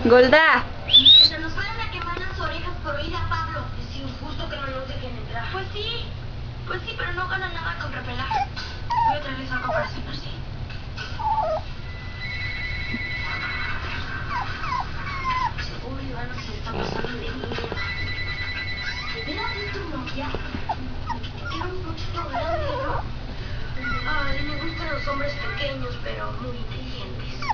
Golda. Que se nos vayan a quemar las orejas por oír a Pablo. Es injusto que no nos dejen entrar. Pues sí, pero no ganan nada con repelar. Voy a traerles algo para cenar, sí. Seguro Ivana se está pasando de miedo. Mira a tu novia. Que te queda un poquito grande, ¿no? Ay, me gustan los hombres pequeños, pero muy inteligentes.